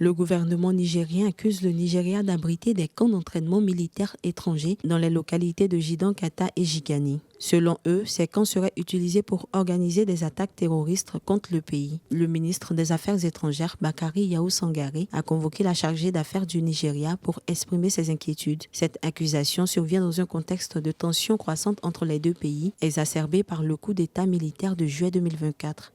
Le gouvernement nigérien accuse le Nigeria d'abriter des camps d'entraînement militaires étrangers dans les localités de Gidankata et Jigani. Selon eux, ces camps seraient utilisés pour organiser des attaques terroristes contre le pays. Le ministre des Affaires étrangères, Bakari Yahou Sangare, a convoqué la chargée d'affaires du Nigeria pour exprimer ses inquiétudes. Cette accusation survient dans un contexte de tensions croissantes entre les deux pays, exacerbée par le coup d'État militaire de juillet 2024.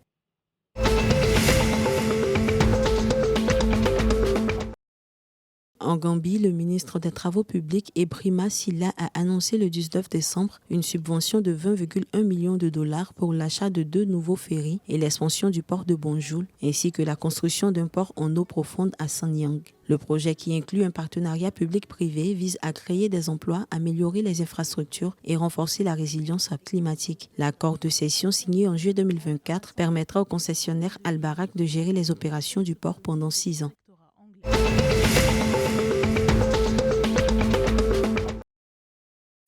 En Gambie, le ministre des Travaux publics, Ebrima Silla, a annoncé le 19 décembre une subvention de 20,1 millions de dollars pour l'achat de 2 nouveaux ferries et l'expansion du port de Banjul, ainsi que la construction d'un port en eau profonde à Sanyang. Le projet, qui inclut un partenariat public-privé, vise à créer des emplois, améliorer les infrastructures et renforcer la résilience climatique. L'accord de cession signé en juillet 2024 permettra au concessionnaire Albarak de gérer les opérations du port pendant 6 ans.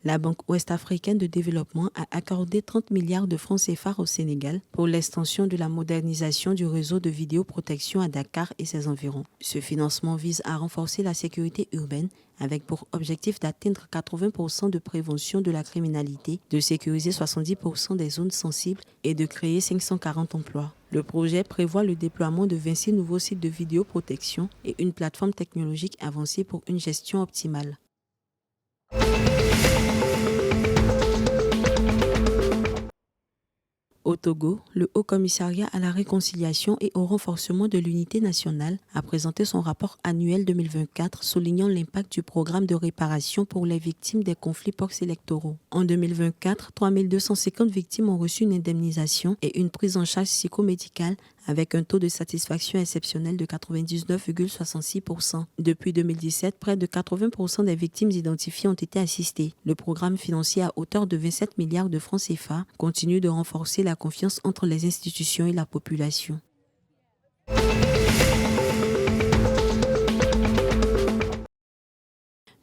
La Banque ouest-africaine de développement a accordé 30 milliards de francs CFA au Sénégal pour l'extension de la modernisation du réseau de vidéoprotection à Dakar et ses environs. Ce financement vise à renforcer la sécurité urbaine avec pour objectif d'atteindre 80% de prévention de la criminalité, de sécuriser 70% des zones sensibles et de créer 540 emplois. Le projet prévoit le déploiement de 26 nouveaux sites de vidéoprotection et une plateforme technologique avancée pour une gestion optimale. Au Togo, le Haut Commissariat à la réconciliation et au renforcement de l'unité nationale a présenté son rapport annuel 2024 soulignant l'impact du programme de réparation pour les victimes des conflits post-électoraux. En 2024, 3250 victimes ont reçu une indemnisation et une prise en charge psychomédicale avec un taux de satisfaction exceptionnel de 99,66%. Depuis 2017, près de 80% des victimes identifiées ont été assistées. Le programme financier à hauteur de 27 milliards de francs CFA continue de renforcer la confiance entre les institutions et la population.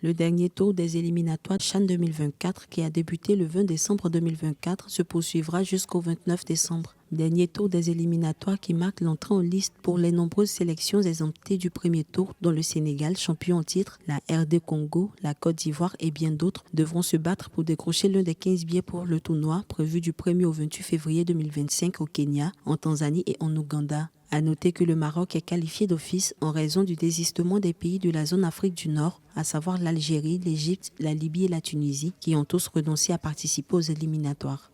Le dernier tour des éliminatoires CHAN 2024, qui a débuté le 20 décembre 2024, se poursuivra jusqu'au 29 décembre. Dernier tour des éliminatoires qui marque l'entrée en liste pour les nombreuses sélections exemptées du premier tour, dont le Sénégal, champion en titre, la RD Congo, la Côte d'Ivoire et bien d'autres devront se battre pour décrocher l'un des 15 billets pour le tournoi prévu du 1er au 28 février 2025 au Kenya, en Tanzanie et en Ouganda. À noter que le Maroc est qualifié d'office en raison du désistement des pays de la zone Afrique du Nord, à savoir l'Algérie, l'Égypte, la Libye et la Tunisie, qui ont tous renoncé à participer aux éliminatoires.